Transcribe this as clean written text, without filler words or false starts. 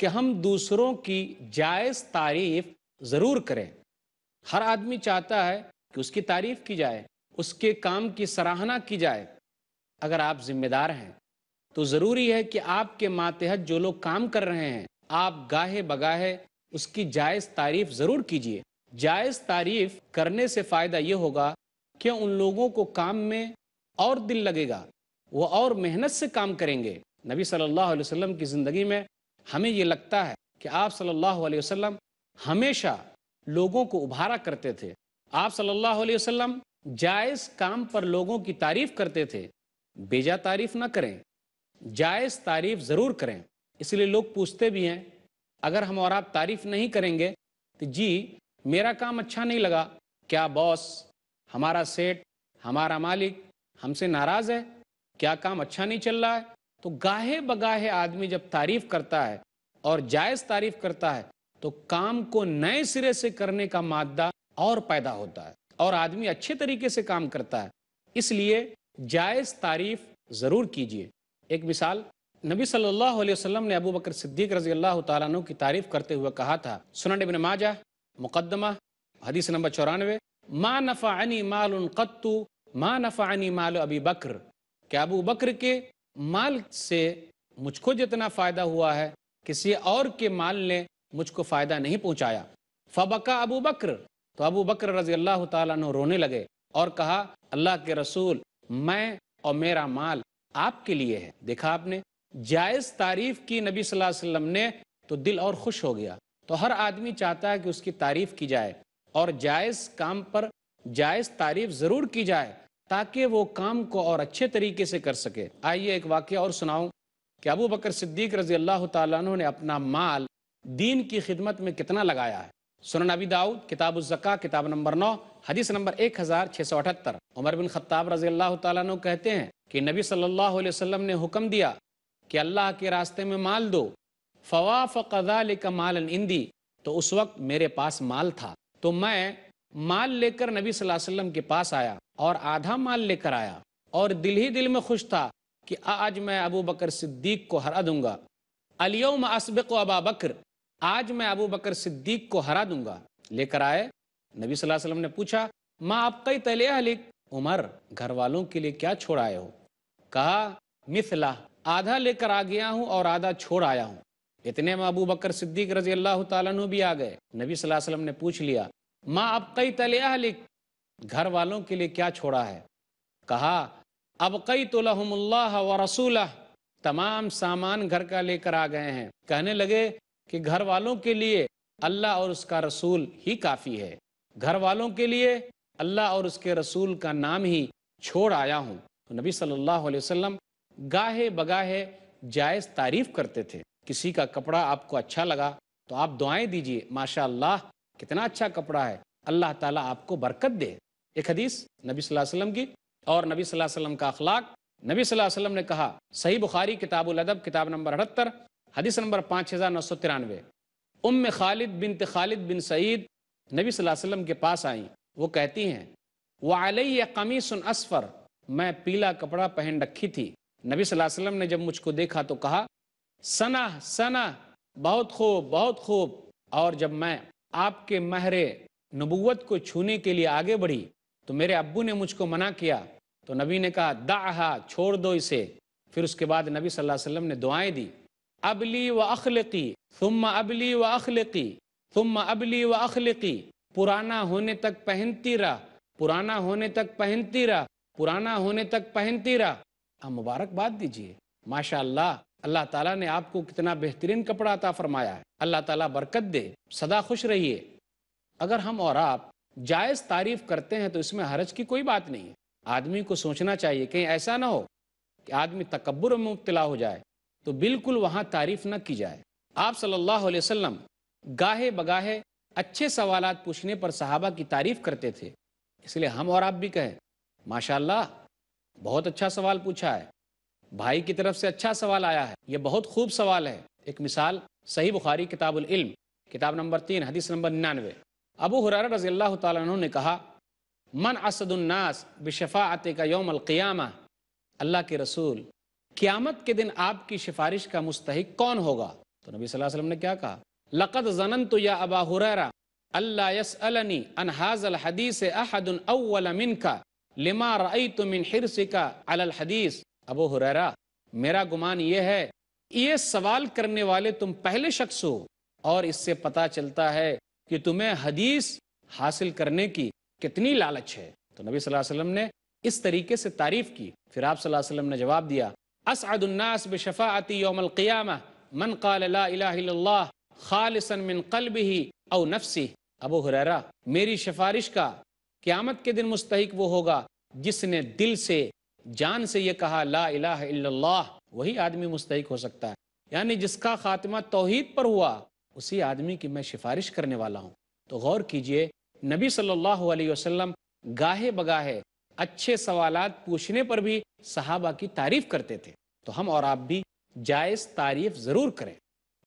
کہ ہم دوسروں کی جائز تعریف ضرور کریں۔ ہر آدمی چاہتا ہے کہ اس کی تعریف کی جائے، اس کے کام کی سراہنا کی جائے۔ اگر آپ ذمہ دار ہیں تو ضروری ہے کہ آپ کے ماتحت جو لوگ کام کر رہے ہیں آپ گاہے بگاہے اس کی جائز تعریف ضرور کیجیے۔ جائز تعریف کرنے سے فائدہ یہ ہوگا کہ ان لوگوں کو کام میں اور دل لگے گا، وہ اور محنت سے کام کریں گے۔ نبی صلی اللہ علیہ وسلم کی زندگی میں ہمیں یہ لگتا ہے کہ آپ صلی اللہ علیہ وسلم ہمیشہ لوگوں کو ابھارا کرتے تھے۔ آپ صلی اللہ علیہ وسلم جائز کام پر لوگوں کی تعریف کرتے تھے۔ بیجا تعریف نہ کریں، جائز تعریف ضرور کریں۔ اس لیے لوگ پوچھتے بھی ہیں، اگر ہم اور آپ تعریف نہیں کریں گے تو جی میرا کام اچھا نہیں لگا، کیا باس، ہمارا سیٹ، ہمارا مالک ہم سے ناراض ہے؟ کیا کام اچھا نہیں چل رہا ہے؟ تو گاہے بگاہے آدمی جب تعریف کرتا ہے اور جائز تعریف کرتا ہے تو کام کو نئے سرے سے کرنے کا مادہ اور پیدا ہوتا ہے اور آدمی اچھے طریقے سے کام کرتا ہے۔ اس لیے جائز تعریف ضرور کیجیے۔ ایک مثال، نبی صلی اللہ علیہ وسلم نے ابو بکر صدیق رضی اللہ تعالیٰ عنہ کی تعریف کرتے ہوئے کہا تھا، سنن ابن ماجہ مقدمہ حدیث نمبر 94، ما نفعنی مال قط ما نفعنی مال ابی بکر، کہ ابو بکر کے مال سے مجھ کو جتنا فائدہ ہوا ہے کسی اور کے مال نے مجھ کو فائدہ نہیں پہنچایا۔ فبکا ابو بکر، تو ابو بکر رضی اللہ تعالیٰ عنہ رونے لگے اور کہا، اللہ کے رسول، میں اور میرا مال آپ کے لیے ہے۔ دیکھا آپ نے، جائز تعریف کی نبی صلی اللہ علیہ وسلم نے تو دل اور خوش ہو گیا۔ تو ہر آدمی چاہتا ہے کہ اس کی تعریف کی جائے اور جائز کام پر جائز تعریف ضرور کی جائے تاکہ وہ کام کو اور اچھے طریقے سے کر سکے۔ آئیے ایک واقعہ اور سناؤں کہ ابو بکر صدیق رضی اللہ تعالیٰ عنہ نے اپنا مال دین کی خدمت میں کتنا لگایا ہے۔ سنن ابی داؤد کتاب الزکاہ کتاب نمبر 9 حدیث نمبر 1678، عمر بن خطاب رضی اللہ تعالیٰ عنہ کہتے ہیں کہ نبی صلی اللہ علیہ وسلم نے حکم دیا کہ اللہ کے راستے میں مال دو، فوافق ذلک مالا عندی، تو اس وقت میرے پاس مال تھا تو میں مال لے کر نبی صلی اللہ علیہ وسلم کے پاس آیا اور آدھا مال لے کر آیا اور دل ہی دل میں خوش تھا کہ آج میں ابو بکر صدیق کو ہرا دوں گا، الیوم اسبق ابا بکر، آج میں ابو بکر صدیق کو ہرا دوں گا۔ لے کر آئے، نبی صلی اللہ علیہ وسلم نے پوچھا، ما ابقیت لاہلک، عمر گھر والوں کے لیے کیا چھوڑ آئے ہو؟ کہا، مثلہ، آدھا لے کر آ گیا ہوں اور آدھا چھوڑ آیا ہوں۔ اتنے میں ابو بکر صدیق رضی اللہ تعالیٰ عنہ بھی آ گئے۔ نبی صلی اللہ علیہ وسلم نے پوچھ لیا، ما ابقیت لاہلک، گھر والوں کے لیے کیا چھوڑا ہے؟ کہا، ابقیت لہم اللہ ورسولہ، تمام سامان گھر کا لے کر آ گئے ہیں۔ کہنے لگے کہ گھر والوں کے لیے اللہ اور اس کا رسول ہی کافی ہے، گھر والوں کے لیے اللہ اور اس کے رسول کا نام ہی چھوڑ آیا ہوں۔ تو نبی صلی اللہ علیہ وسلم گاہے بگاہے جائز تعریف کرتے تھے۔ کسی کا کپڑا آپ کو اچھا لگا تو آپ دعائیں دیجئے، ماشاء اللہ کتنا اچھا کپڑا ہے، اللہ تعالیٰ آپ کو برکت دے۔ ایک حدیث نبی صلی اللہ علیہ وسلم کی اور نبی صلی اللہ علیہ وسلم کا اخلاق، نبی صلی اللہ علیہ وسلم نے کہا، صحیح بخاری کتاب الادب کتاب نمبر 78 حدیث نمبر 5993، ام خالد بنت خالد بن سعید نبی صلی اللہ علیہ وسلم کے پاس آئیں، وہ کہتی ہیں، وعلی قمیص اصفر، میں پیلا کپڑا پہن رکھی تھی۔ نبی صلی اللہ علیہ وسلم نے جب مجھ کو دیکھا تو کہا، ثنا ثنا، بہت خوب بہت خوب۔ اور جب میں آپ کے مہر نبوت کو چھونے کے لیے آگے بڑھی تو میرے ابو نے مجھ کو منع کیا، تو نبی نے کہا، دعہا، چھوڑ دو اسے۔ پھر اس کے بعد نبی صلی اللہ علیہ وسلم نے دعائیں دی، ابلی و اخلقی ثم ابلی و اخلقی ثم ابلی و اخلقی، پرانا ہونے تک پہنتی رہ، پرانا ہونے تک پہنتی رہ، پرانا ہونے تک پہنتی رہ۔ آپ مبارکباد دیجئے، ماشاء اللہ، اللہ تعالیٰ نے آپ کو کتنا بہترین کپڑا عطا فرمایا ہے، اللہ تعالیٰ برکت دے، سدا خوش رہیے۔ اگر ہم اور آپ جائز تعریف کرتے ہیں تو اس میں حرج کی کوئی بات نہیں ہے۔ آدمی کو سوچنا چاہیے کہیں ایسا نہ ہو کہ آدمی تکبر میں مبتلا ہو جائے تو بالکل وہاں تعریف نہ کی جائے۔ آپ صلی اللہ علیہ وسلم گاہے بگاہے اچھے سوالات پوچھنے پر صحابہ کی تعریف کرتے تھے، اس لیے ہم اور آپ بھی کہیں، ماشاءاللہ بہت اچھا سوال پوچھا ہے، بھائی کی طرف سے اچھا سوال آیا ہے، یہ بہت خوب سوال ہے۔ ایک مثال، صحیح بخاری کتاب العلم کتاب نمبر 3 حدیث نمبر 99، ابو ہریرہ رضی اللہ تعالیٰ عنہ نے کہا، من اسد الناس بشفاعتک یوم القیامہ، اللہ کے رسول قیامت کے دن آپ کی سفارش کا مستحق کون ہوگا؟ تو نبی صلی اللہ علیہ وسلم نے کیا کہا؟ لقد ظننت یا ابا ہریرہ اللہ یسألنی عن ھذا الحدیث احد اول منک لما رأیت من حرصک علی الحدیث۔ ابو ہریرہ، میرا گمان یہ ہے یہ سوال کرنے والے تم پہلے شخص ہو، اور اس سے پتہ چلتا ہے کہ تمہیں حدیث حاصل کرنے کی کتنی لالچ ہے۔ تو نبی صلی اللہ علیہ وسلم نے اس طریقے سے تعریف کی۔ پھر آپ صلی اللہ علیہ وسلم نے جواب دیا، اسعد الناس بشفاعتی یوم القیامہ من قال لا الہ الا اللہ خالصا من قلبہ او نفسہ۔ ابو ہریرہ، میری سفارش کا قیامت کے دن مستحق وہ ہوگا جس نے دل سے، جان سے یہ کہا لا الہ الا اللہ، وہی آدمی مستحق ہو سکتا ہے۔ یعنی جس کا خاتمہ توحید پر ہوا اسی آدمی کی میں سفارش کرنے والا ہوں۔ تو غور کیجئے، نبی صلی اللہ علیہ وسلم گاہے بگاہے اچھے سوالات پوچھنے پر بھی صحابہ کی تعریف کرتے تھے۔ تو ہم اور آپ بھی جائز تعریف ضرور کریں۔